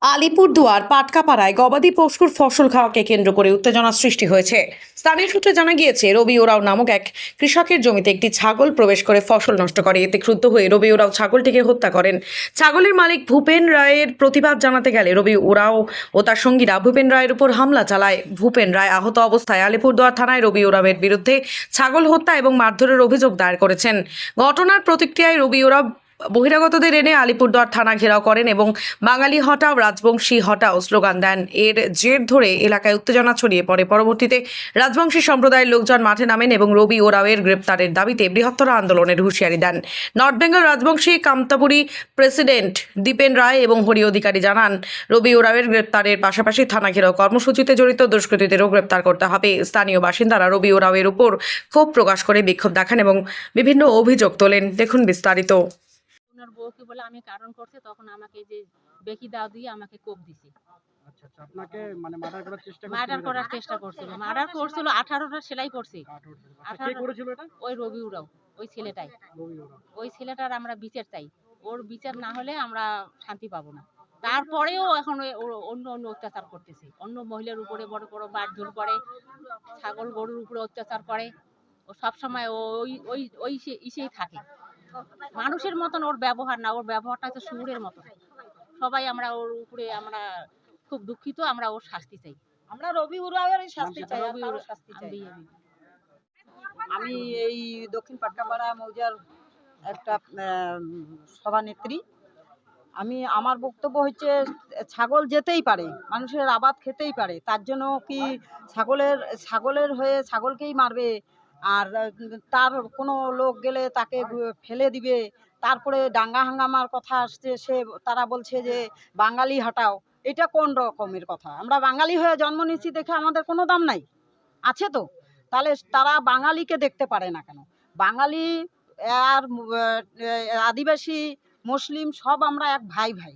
আলিপুরদুয়ার পাটকাপাড়ায় গবাদি পশুর ফসল খাওয়াকে কেন্দ্র করে উত্তেজনা সৃষ্টি হয়েছে। স্থানীয় সূত্রে জানা গিয়েছে, রবি ওরাও নামক এক কৃষকের জমিতে একটি ছাগল প্রবেশ করে ফসল নষ্ট করে। এতে ক্রুদ্ধ হয়ে রবি ওরাও ছাগলটিকে হত্যা করেন। ছাগলের মালিক ভূপেন রায়ের প্রতিবাদ জানাতে গেলে রবি ওরাও ও তার সঙ্গীরা ভূপেন রায়ের উপর হামলা চালায়। ভূপেন রায় আহত অবস্থায় আলিপুরদুয়ার থানায় রবি ওরাওয়ের বিরুদ্ধে ছাগল হত্যা এবং মারধরের অভিযোগ দায়ের করেছেন। ঘটনার প্রতিক্রিয়ায় রবি ওরাও বহিরাগতদের এনে আলিপুরদুয়ার থানা ঘেরাও করেন এবং বাঙালি হটাও, রাজবংশী হটাও স্লোগান দেন। এর জের ধরে এলাকায় উত্তেজনা ছড়িয়ে পড়ে। পরবর্তীতে রাজবংশী সম্প্রদায়ের লোকজন মাঠে নামেন এবং রবি ওরাওয়ের গ্রেপ্তারের দাবিতে বৃহত্তর আন্দোলনের হুঁশিয়ারি দেন। নর্থ বেঙ্গল রাজবংশী কামতাপুরী প্রেসিডেন্ট দীপেন রায় এবং হরি অধিকারী জানান, রবি ওরাওয়ের গ্রেপ্তারের পাশাপাশি থানা ঘেরাও কর্মসূচিতে জড়িত দুষ্কৃতীদেরও গ্রেপ্তার করতে হবে। স্থানীয় বাসিন্দারা রবি ওরাওয়ের উপর ক্ষোভ প্রকাশ করে বিক্ষোভ দেখান এবং বিভিন্ন অভিযোগ তোলেন। দেখুন বিস্তারিত। ওনার বউকে বলে আমি কারণ করছে, তখন আমাকে যে বেকি দাও দিয়ে আমাকে কোপ দিছে। আচ্ছা আচ্ছা, আপনাকে মানে মার্ডার করার চেষ্টা করছিল? মার্ডার করার চেষ্টা করছিল, মার্ডার করছিল, 18টা সেলাই করছে। আচ্ছা, কে করেছিল এটা? ওই রবি উরাও, ওই ছেলেটাই। ওই ছেলেটার আমরা বিচার চাই। ওর বিচার না হলে আমরা শান্তি পাবো না। তারপরেও এখন অন্য অন্য অত্যাচার করতেছে, অন্য মহিলার উপরে বড় বড় মারধর করে, ছাগল গরুর উপরে অত্যাচার করে। ও সবসময় ওই ওই ওই ইসেই থাকে। মানুষের মতন ওর ব্যবহার না, ওর ব্যবহারটা হচ্ছে শুয়োরের মতো। সবাই আমরা ওর উপরে আমরা খুব দুঃখিত, আমরা ওর শাস্তি চাই। আমরা রবি উরাওয়ের শাস্তি চাই, রবি কারো শাস্তি চাই। আমি আমি এই দক্ষিণ পাটকাপাড়া মৌজার একটা সভানেত্রী। আমার বক্তব্য হচ্ছে, ছাগল যেতেই পারে, মানুষের আবাদ খেতেই পারে, তার জন্য কি ছাগলের হয়ে ছাগলকেই মারবে? আর তার কোনো লোক গেলে তাকে ফেলে দিবে। তারপরে দাঙ্গা হাঙ্গামার কথা আসছে, তারা বলছে যে বাঙালি হটাও। এটা কোন রকমের কথা? আমরা বাঙালি হয়ে জন্ম নিচ্ছি দেখে আমাদের কোনো দাম নাই? আছে তো। তাহলে তারা বাঙালিকে দেখতে পারে না কেন? বাঙালি আর আদিবাসী, মুসলিম সব আমরা এক ভাই ভাই।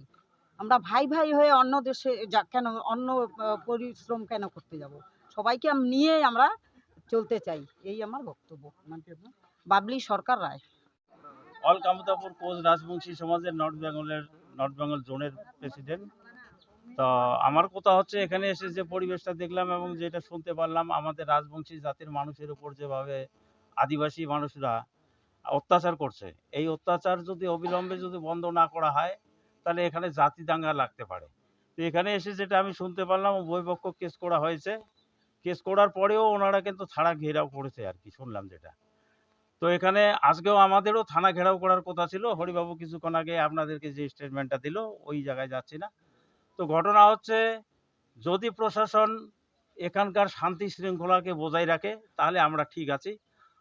আমরা ভাই ভাই হয়ে অন্য দেশে কেন অন্য পরিশ্রম কেন করতে যাব? সবাইকে নিয়ে আমরা চলতে চাই, এই আমার বক্তব্য। বাবলি সরকার রায়, অল কামতাপুর কোচ রাজবংশী সমাজের নর্থ বেঙ্গল জোনের প্রেসিডেন্ট। তো আমার কথা হচ্ছে, এখানে এসে যে পরিবেশটা দেখলাম এবং যেটা শুনতে পারলাম, আমাদের রাজবংশী জাতির মানুষের উপর যেভাবে আদিবাসী মানুষরা অত্যাচার করছে, এই অত্যাচার যদি অবিলম্বে যদি বন্ধ না করা হয়, তাহলে এখানে জাতি দাঙ্গা লাগতে পারে। তো এখানে এসে যেটা আমি শুনতে পারলাম, উভয় পক্ষ কেস করা হয়েছে। কেস করার পরেও ওনারা কিন্তু থানা ঘেরাও করেছে আর কি, শুনলাম যেটা। তো এখানে আজকেও আমাদেরও থানা ঘেরাও করার কথা ছিল। হরিবাবু কিছুক্ষণ আগে আপনাদেরকে যে স্টেটমেন্টটা দিল, ওই জায়গায় যাচ্ছি না। তো ঘটনা হচ্ছে, যদি প্রশাসন এখানকার শান্তি শৃঙ্খলাকে বজায় রাখে তাহলে আমরা ঠিক আছি।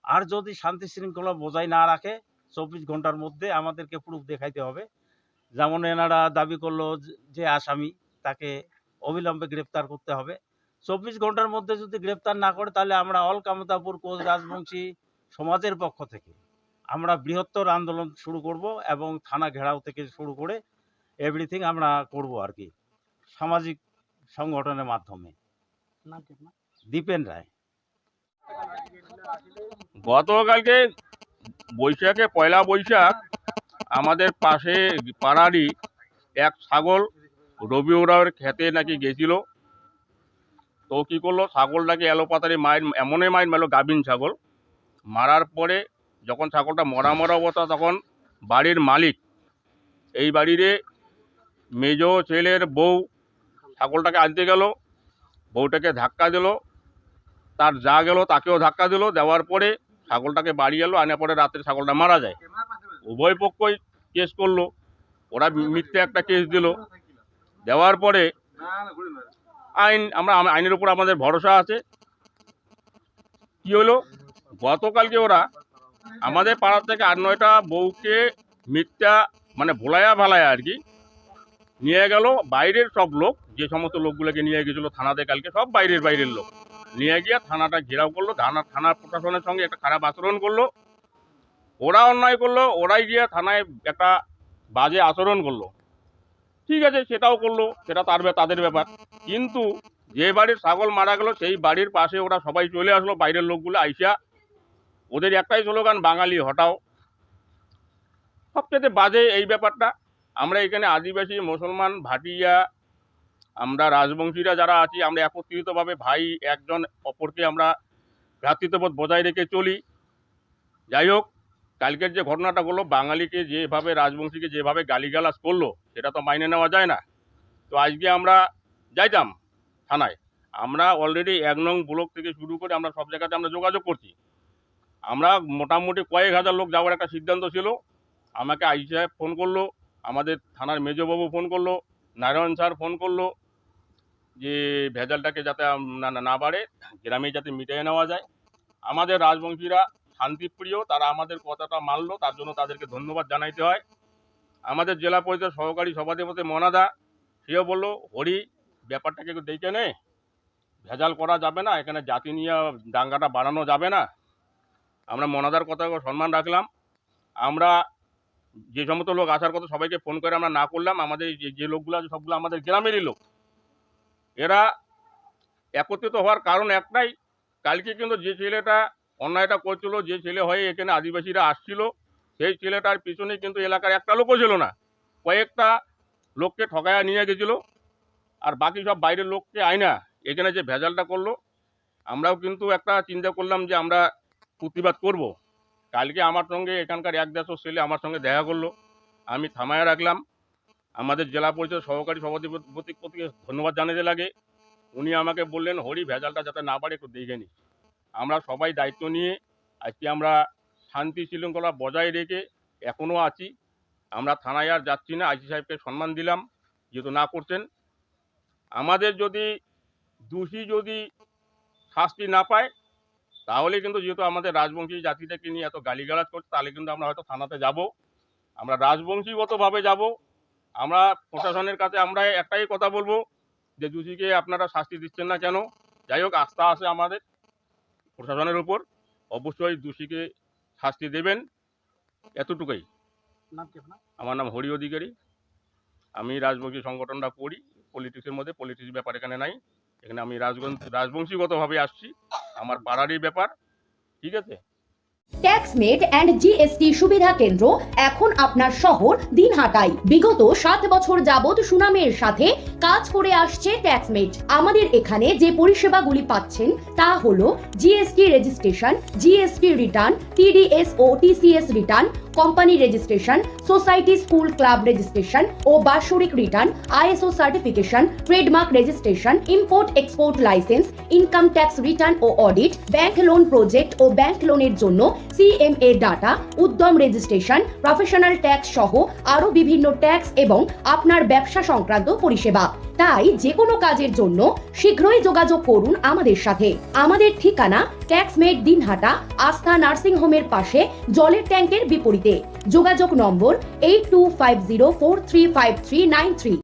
আর যদি শান্তি শৃঙ্খলা বজায় না রাখে, 24 ঘন্টার মধ্যে আমাদেরকে প্রুফ দেখাইতে হবে। যেমন এনারা দাবি করলো যে আসামি, তাকে অবিলম্বে গ্রেপ্তার করতে হবে। 24 ঘন্টার মধ্যে যদি গ্রেপ্তার না করে, তাহলে আমরা অল কামতাপুর কোচ রাজবংশী সমাজের পক্ষ থেকে আমরা বৃহত্তর আন্দোলন শুরু করব এবং থানা ঘেরাও থেকে শুরু করে এভরিথিং আমরা করব আর কি, সামাজিক সংগঠনের মাধ্যমে। দীপেন রায়। গতকালকে বৈশাখে পয়লা বৈশাখ আমাদের পাশে পাড়ারই এক ছাগল রবি ওরাওয়ের খেতে নাকি গেছিল। তো কি করলো, ছাগলটাকে এলোপাতারি এমনই মারলো, গাভিন ছাগল। মারার পরে যখন ছাগলটা মরা অবস্থা, তখন বাড়ির মালিক, এই বাড়ির মেজ ছেলের বউ ছাগলটাকে আনতে গেল, বউটাকে ধাক্কা দিল, তার যা গেল তাকেও ধাক্কা দিল। দেওয়ার পরে ছাগলটাকে বাড়ি এলো, আনার পরে রাত্রে ছাগলটা মারা যায়। উভয় পক্ষই কেস করলো, ওরা মিথ্যে একটা কেস দিল। দেওয়ার পরে আইনের উপর আমাদের ভরসা আছে। কি হলো, গতকালকে ওরা আমাদের পাড়ার থেকে 8-9টা বউকে মিথ্যা মানে ভোলায়া ভালায়া আর কি নিয়ে গেল। বাইরের সব লোক, যে সমস্ত লোকগুলোকে নিয়ে গেছিল থানাতে কালকে, সব বাইরের লোক নিয়ে গিয়ে থানাটা ঘেরাও করলো। থানা প্রশাসনের সঙ্গে একটা খারাপ আচরণ করলো। ওরা অন্যায় করলো, ওরাই গিয়ে থানায় একটা বাজে আচরণ করলো। ঠিক আছে, সেটাও করলো, সেটা তাদের ব্যাপার। কিন্তু যে বাড়ির ছাগল মারা গেল, সেই বাড়ির পাশে ওরা সবাই চলে আসলো, বাইরের লোকগুলো আইসা। ওদের একটাই স্লোগান, বাঙালি হটাও। সবচেয়ে বাজে এই ব্যাপারটা। আমরা এখানে আদিবাসী, মুসলমান, ভাটিয়া, আমরা রাজবংশীরা যারা আছি আমরা একত্রিতভাবে ভাই একজন অপরকে আমরা ভ্রাতৃত্ববোধ বজায় রেখে চলি। যাই হোক, কালকের যে ঘটনাটা হলো, বাঙালিকে যেভাবে রাজবংশীকে যেভাবে গালিগালাজ করলো সেটা তো মাইনে নেওয়া যায় না। তো আজকে আমরা যাইতাম থানায়, আমরা অলরেডি 1 নং ব্লক থেকে শুরু করে আমরা সব জায়গাতে আমরা যোগাযোগ করছি। আমরা মোটামুটি কয়েক হাজার লোক যাওয়ার একটা সিদ্ধান্ত ছিল। আমাকে আইসি সাহেব ফোন করলো, আমাদের থানার মেজবাবু ফোন করলো, নারায়ণ স্যার ফোন করলো যে ভেজালটাকে যাতে না বাড়ে, গ্রামে যাতে মিটিয়ে নেওয়া যায়। আমাদের রাজবংশীরা শান্তিপ্রিয়, তারা আমাদের কথাটা মানলো, তার জন্য তাদেরকে ধন্যবাদ জানাইতে হয়। আমাদের জেলা পরিষদের সহকারী সভাধিপতি মনাদা, সেও বললো হরি ব্যাপারটাকে একটু দেখে নে, ভেজাল করা যাবে না, এখানে জাতি নিয়ে দাঙ্গাটা বাড়ানো যাবে না। আমরা মনাদার কথা সম্মান রাখলাম। আমরা যে সমস্ত লোক আসার কথা সবাইকে ফোন করে আমরা না করলাম। আমাদের যে লোকগুলো আছে সবগুলো আমাদের গ্রামেরই লোক। এরা একত্রিত হওয়ার কারণ একটাই, কালকে কিন্তু যে ছেলেটা অন্যায়টা করছিল, যে ছেলে হয়ে এখানে আদিবাসীরা আসছিল, সেই ছেলেটার পিছনে কিন্তু এলাকার একটা লোকও ছিল না, কয়েকটা লোককে ঠকায়া নিয়ে গেছিল। আর বাকি সব বাইরের লোককে আইনা এখানে যে ভেজালটা করলো, আমরাও কিন্তু একটা চিন্তা করলাম যে আমরা প্রতিবাদ করব। কালকে আমার সঙ্গে এখানকার 1-150 ছেলে আমার সঙ্গে দেখা করলো, আমি থামায় রাখলাম। আমাদের জেলা পরিষদ সহকারী সভাধিপতিকে ধন্যবাদ জানাতে লাগে। উনি আমাকে বললেন হরি ভেজালটা যাতে না বাড়ে একটু দেখে নিস। আমরা সবাই দায়িত্ব নিয়ে আজকে আমরা শান্তি শৃঙ্খলা বজায় রেখে এখনও আছি। আমরা থানায় আর যাচ্ছি না, আইসি সাহেবকে সম্মান দিলাম যেহেতু না করছেন। আমাদের যদি দোষী যদি শাস্তি না পায়, তাহলে কিন্তু যেহেতু আমাদের রাজবংশী জাতিটাকে নিয়ে এত গালিগালাজ করছে, তাহলে কিন্তু আমরা হয়তো থানাতে যাব, আমরা রাজবংশীগতভাবে যাব। আমরা প্রশাসনের কাছে আমরা একটাই কথা বলবো যে দোষীকে আপনারা শাস্তি দিচ্ছেন না কেন। যাই হোক, আস্থা আছে আমাদের প্রশাসনের উপর, অবশ্যই দোষীকে শাস্তি দেবেন, এতটুকুই। নাম কি আপনার? আমার নাম হরি অধিকারী। আমি রাজবংশী সংগঠনটা করি, পলিটিক্সের মধ্যে পলিটিক্স ব্যাপার এখানে নাই। এখানে আমি রাজবংশীগতভাবে আসছি, আমার পাড়ারই ব্যাপার, ঠিক আছে। ট্যাক্সমেট অ্যান্ড জিএসটি সুবিধা কেন্দ্র এখন আপনার শহর দিনহাটায়। বিগত 7 বছর যাবৎ সুনামের সাথে কাজ করে আসছে ট্যাক্সমেট। আমাদের এখানে যে পরিষেবাগুলি পাচ্ছেন তা হলো GST registration, GST return, TDS ও TCS return, company registration, society school club registration ও বাৎসরিক return, ISO certification, trademark registration, import export licence, income tax return ও অডিট, ব্যাংক লোন প্রজেক্ট ও ব্যাংক লোনের জন্য CMA data, Udyam registration, professional tax সহ আরো বিভিন্ন ট্যাক্স এবং আপনার ব্যবসা সংক্রান্ত পরিষেবা। তাই যে কোনো কাজের জন্য শীঘ্রই যোগাযোগ করুন আমাদের সাথে। আমাদের ঠিকানা ট্যাক্সমেট দিনহাটা, আস্থা নার্সিং হোমের পাশে, জলের ট্যাঙ্কের বিপরীতে। যোগাযোগ নম্বর 8250435393।